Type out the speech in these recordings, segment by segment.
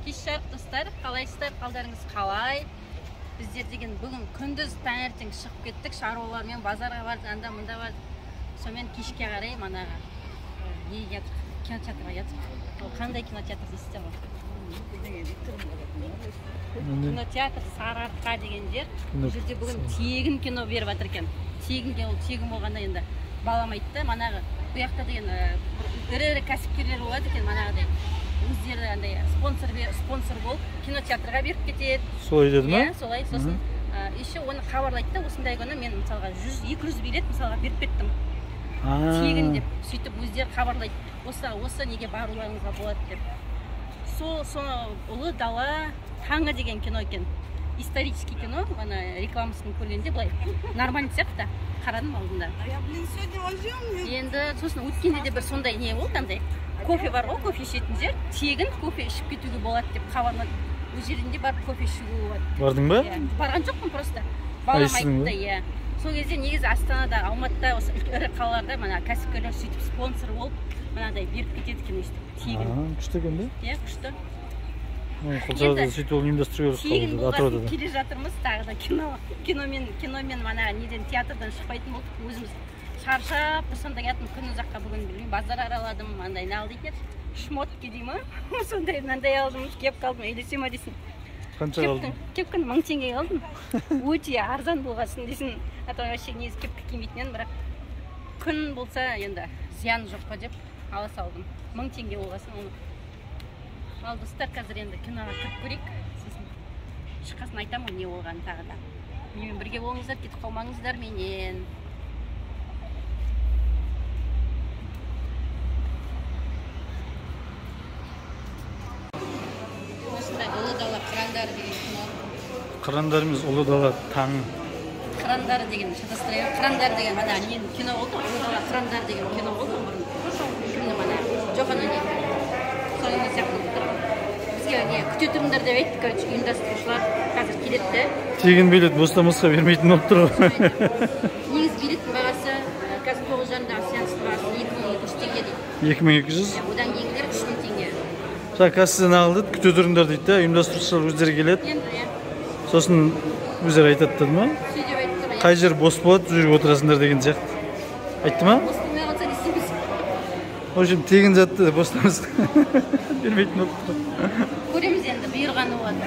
Кеш жарық достар, қалайсыздар, қалдарыңыз қалай? Біздер деген бүгін күндіз таңертең шығып кеттік, шаруалармен базарға бардық, анда мында бардық. Сонымен кешке қарай манаға неге жатырық, кинотеатрға жатырық. Ол қандай кинотеатр дейсіздер ғой? Кинотеатр Сарыарқа деген жер. Бұл жерде бүгін тегін кино беріп жатыр екен. Тегін болғанда енді балам айтты, манағы бұл жақта деген ірі кәсіпкерлер болады екен, манағыдай. Өздері андай спонсор болып кинотеатрға беріп кетеді. Солай деді ма? Иә, солай. Сосын еще оны хабарлайды да, осындай күні мен мысалға 100-200 билет мысалға беріп кеттім. Тегін деп, сөйтіп өздері хабарлайды. Осы неге баруларыңызға болады деп. Соны ұлы дала таңы деген кино екен. Исторический кино, ана рекламасын көргенде былай нормально сияқты, қарадым алдында. Енді сосын өткенде де бір сондай не болды, андай кофе бар ғой, кофе ішетін жер, тегін кофе ішіп кетуге болады деп хабарлады. Өз жерінде барып кофе ішуге болады. Бардың ба? Барған жоқпын просто. Балам айтты, иә. Сол кезде негізі Астанада, Алматыда, осы ірі қалаларда мана кәсіпкерлер сөйтіп спонсор болып, мынадай беріп кетеді екен өйстіп, тегін. Күшті екен бе? Иә, күшті. Қолшағызды сөйтіп ол ұйымдастыру керек. Тегін болғасын келе жатырмыз, тағы да киномен мана неден театрдан шықпайтын болдық. Өзіміз шаршап, сонда кеттім күн ұзаққа бүгін білмеймін, базар араладым, андай не алды екен, шмотки дей ма? Сондай мынандай алдым, кеп қалдым, елесе ма дейсің. Қанша алдың? Кепкін 1000 теңге алдым. Өте арзан болғасын дейсің. Вообще негізі кепкі кимейтінен, бірақ күн болса енді зияны жоқ па деп ала салдым. 1000 теңге болғасын оны. Ал достар, қазір енді киноға кіріп көрейік. Сосын шыққасын айтамын не болғанын тағы да. Менімен бірге болыңыздар, кетіп қалмаңыздар менен. Осындай ұлы дала қырандары деген кино. Қырандары емес, ұлы дала таңы. Қырандары деген шатастырайық. Қырандары деген мана нен кино болды, ұлы дала қырандары деген кино болды бұрын. Кімді мана Джохан Өнер. Соның сияқты бізге не күте тұрыңдар деп айтты, короче, ұйымдастырушылар қазір келеді. Тегін билет бостамасқа бермейтін болып тұр ғой. Негіз билеттің бағасы қазір 9 сеанстың бағасы 2200 теңге дейді. 2200? Одан кейінгілер 3000 теңге. Кассадан алды, күте тұрыңдар дейді, ұйымдастырушылар өздері келеді. Сосын өздері айтады деді ма? Сөйтіп айтты. Қай жер бос болады, сол жерге отырасыңдар деген сияқты. Айтты ма? Бос болмай қалса не істейміз? В общем, тегін затты бостамасқа бермейтін болып тұр. Көреміз енді, бұйырғаны болады.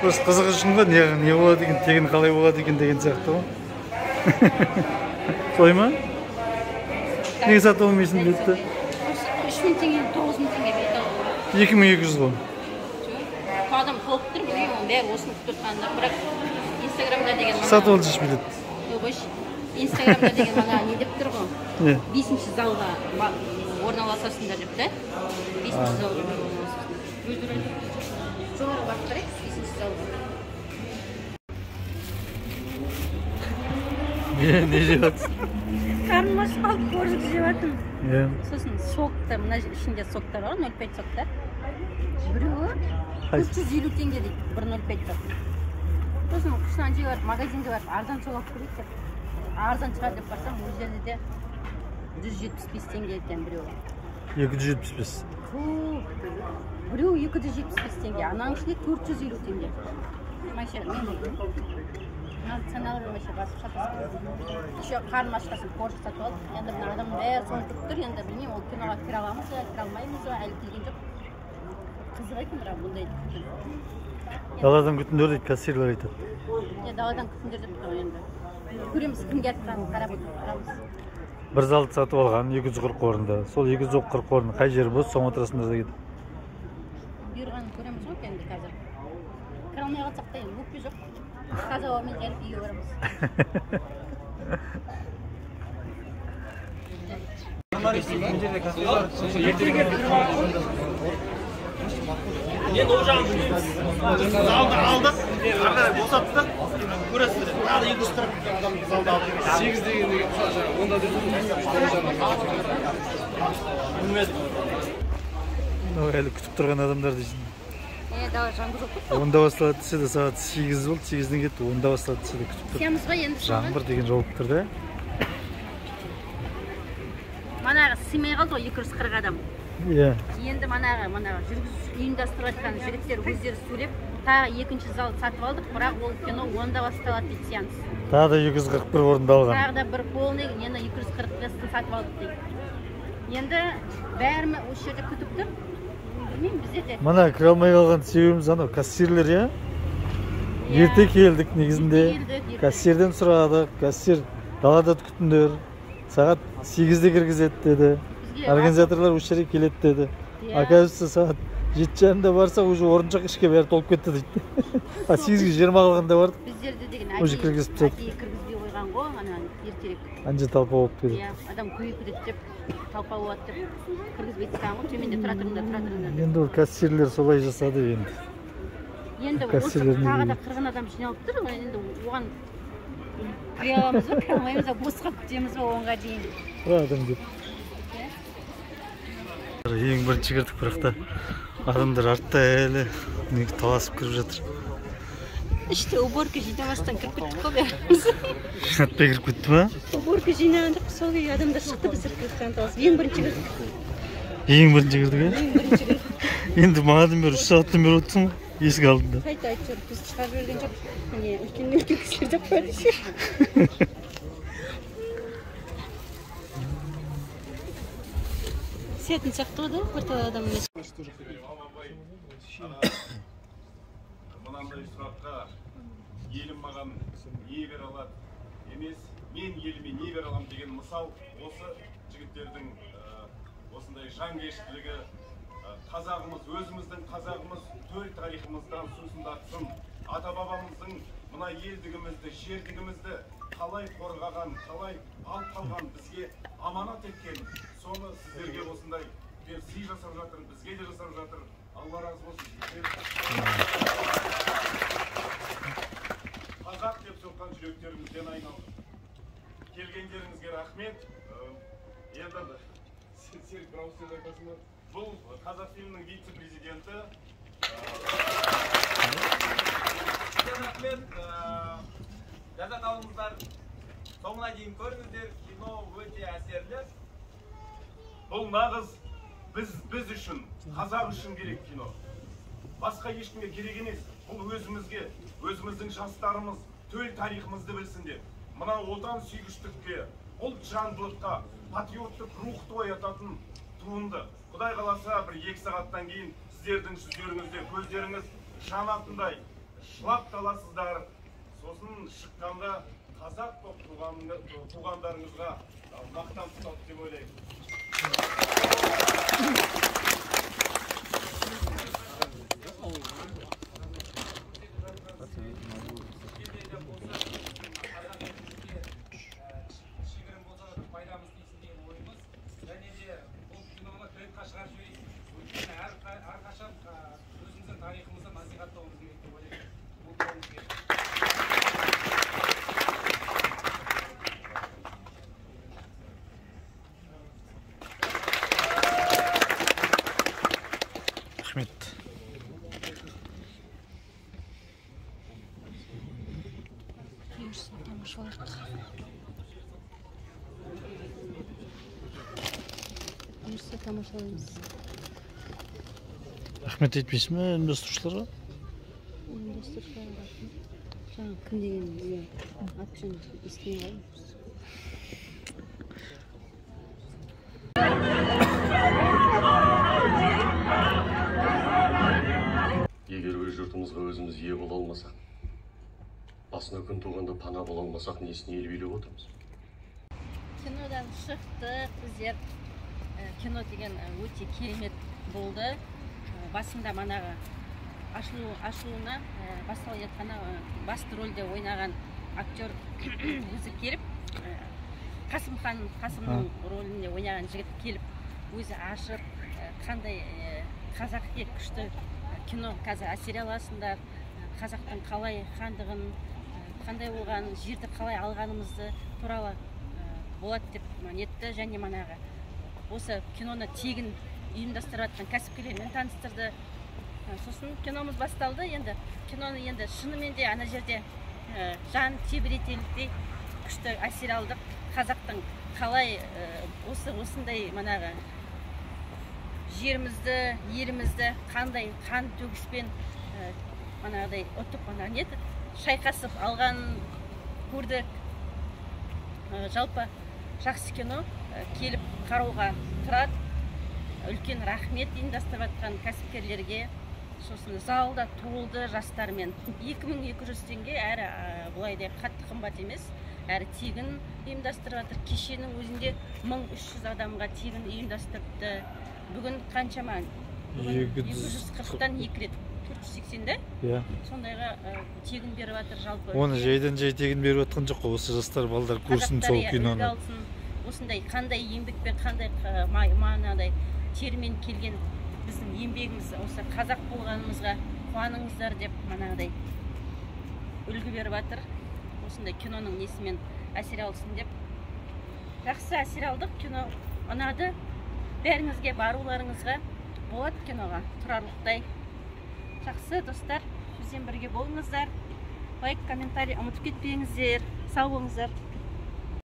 Просто қызығы үшін ғой, не болады екен, тегін қалай болады екен деген сияқты ғой. Солай ма? Неге сатып алмайсың деді? 3000 теңге, 9000 теңге бейт алды. 2200 ғой. Адам толып тұр, білмеймін, бәрі осыны күтіп тұрғанда, бірақ Инстаграмда деген мана... Сатып алды жеш билет. Қойшы, Инстаграмда деген мана не деп тұр ғой? 5-ші залға орналасасыңдар деп та? 5-ші залға орналасасыңдар. Жоғары барып тұрайық, 5-ші залға. Не жеп жатсың? Қарным ашып қалды, коржик жеп жатырмын. Сосын сокты, мына ішінде соктар бар, 0,5 соктар. Біреуі 450 теңге дейді, 1,05 сок. Сосын күшінен жей барып, магазинге барып, арзан сол алып көрейік деп. Арзан шығар деп барсам, өз жерде де 175 теңге екен біреуі. 275. Біреуі 275 теңге, ананың ішінде 450 теңге. Майша, саналы болмайша басып шатасып. Еще қарным ашқасын коржик сатып алды. Енді мына адам бәрі соны күтіп тұр, енді білмеймін, ол киноға кіре аламыз ба, кіре алмаймыз ба, әлі келген жоқ. Қызық екен, бірақ бұндай. Даладан күтіңдер дейді, кассирлер айтады. Даладан күтіңдер деп тұр енді. Көреміз, кімге атқанын қарап отырамыз. Бір залды сатып алған 240 орында. Сол 240 орында қай жері бос, соң отырасыңдар да кетіп. Бұйырғанын көреміз ғой енді қазір. Кіре алмай қалсақ та енді өкпе жоқ. Таза ауамен келіп үйге барамыз. Мен ол жағын білмейміз. Залды алдық, арқадай босаттық, көресіздер. Тағы 240 адам залды алдық. 8 деген онда әлі күтіп тұрған адамдар дейсің. Дала жаңбыр жоқ па? Онда басталады десе де сағат 8 болды, 8-ден кетті, онда басталады десе де күтіп тұр. Сиямыз ба енді жаңбыр деген жауып тұр да. Манағы сыймай қалды ғой 240 адам. Иә. Енді манағы ұйымдастырып жатқан жігіттер өздері сөйлеп, тағы екінші зал сатып алдық, бірақ ол кино 10-да басталады дейді сеанс. Тағы да 241 орынды алған. Тағы да бір полный, енді 245-ті сатып алдық дейді. Енді бәрі осы жерде күтіп тұр. Білмеймін, бізде де. Мана кіре алмай қалған себебіміз анау кассирлер, иә? Ерте келдік негізінде. Кассирден сұрадық, кассир далада күтіңдер. Сағат 8-де кіргізеді деді. Организаторлар осы жерге келеді деді. Оказывается, сағат 7:30-да барсақ, уже орыншақ ішке бәрі толып кетті дейді. 8-ге 20 қалғанда бардық. Біздерде деген Уже кіргізіп тастады. кіргізбей қойған ғой, ана ертерек. Анжа толпа болып келді. Иә, адам көйіп кетеді деп, толпа болады деп кіргізбей тастаған ғой, төменде тұра тұрыңдар. Енді ол кассирлер солай жасады енді. Енді осы тағы да 40 адам жиналып тұр, енді оған кіре аламыз ба, кіре алмаймыз ба, босқа күтеміз ба оңға дейін. Адам деп. Ең бірінші кірдік, бірақ та адамдар артта әлі таласып кіріп жатыр. Іште уборка жинамастан кіріп кеттік қой бәріміз. Жинатпай кіріп кетті ма? Уборка жинадық, сол күйі адамдар шықты, біз кіріп таласып. Ең бірінші кірдік. Ең бірінші кірдік, Ең бірінші кірдік. Енді мағадан бері 3 сағаттан бері отырсың ғой, есік алдында. Қайта айтып, біз шығарып берген жоқ. Міне, үлкен кісілер жақпады ше. Сетін шақты оды, біртал адам емес. Мынандай сұраққа елім маған не бере алады емес, мен еліме не бере аламын деген мысал осы жігіттердің осындай жанкештілігі, қазағымыз, өзіміздің қазағымыз төл тарихымыздан сусындатсын, ата-бабамыздың мына елдігімізді, жердігімізді қалай қорғаған, қалай алып қалған, бізге аманат еткен, соны сіздерге осындай сый жасап жатыр, бізге де жасап жатыр. Алла разы болсын. Қазақ деп соққан жүректерімізден айналды. Келгендеріңізге рахмет. Енді Серік бір ауыз сөз айтасың ба? Бұл Қазақфильмнің вице-президенті. Рахмет. Жазат алыңыздар. Соңына дейін көріңіздер. Кино өте әсерлі. Бұл нағыз біз үшін, қазақ үшін керек кино. Басқа ешкімге керек емес. Бұл өзімізге, өзіміздің жастарымыз төл тарихымызды білсіндер. Мына отан сүйгіштікке, ұлт жандылыққа, патриоттық рухты оятатын туынды. Құдай қаласа бір 2 сағаттан кейін сіздердің жүздеріңізде көздеріңіз жанатындай жылап қаласыздар. Сосын шыққанда қазақ боп туғандарыңызға мақтан тұтады деп ойлаймын. Рахмет. Тамашалаймыз. Рахмет етпейсің ме ұйымдастырушыларға? Ұйымдастырушыларға жаңа кім деген атын естімей қалдым. Егер өз жұртымызға өзіміз ие бола алмасақ, басына күн туғанда пана бола алмасақ, несіне ел билеп отырмыз? Кинодан шықтық, біздер кино деген өте керемет болды. Басында манағы ашылуына басталып жатқанда басты рөлде ойнаған актер өзі келіп, Қасымның рөлінде ойнаған жігіт келіп, өзі ашып, қандай қазаққа күшті кино қазір әсер аласыңдар, қазақтың қалай хандығын, қандай болған жерді қалай алғанымызды туралы болады деп нетті, және манағы осы киноны тегін ұйымдастырып жатқан кәсіпкерлермен таныстырды. Сосын киномыз басталды. Енді киноны енді шынымен де ана жерде жан тебіретерліктей күшті әсер алдық. Қазақтың қалай осындай манағы жерімізді, елімізді қандай қан төгіспен манағыдай ұтып шайқасып алған көрдік. Жалпы жақсы кино, келіп қарауға тұрады. Үлкен рахмет ұйымдастырып жатқан кәсіпкерлерге. Сосын залда толды жастармен. 2200 теңге әрі бұлайдай қатты қымбат емес, әрі тегін ұйымдастырып жатыр. Кешенің өзінде 1300 адамға тегін ұйымдастырыпты. Бүгін қаншама? 240-тан 2 рет 480-де? Сондайға тегін беріп жатыр жалпы. Оны жайдан жай тегін беріп жатқан жоқ қой, осы жастар балдар көрсін сол киноны. Осындай қандай еңбекпен, қандай мағынадай термен келген біздің еңбегіміз, осы қазақ болғанымызға қуаныңыздар деп манағыдай үлгі беріп жатыр. Осындай киноның несімен әсер алсын деп. Жақсы әсер алдық, кино ұнады. Бәріңізге баруларыңызға болады киноға тұрарлықтай. Жақсы достар, бізбен бірге болыңыздар. Лайк, комментарий ұмытып кетпеңіздер. Сау болыңыздар.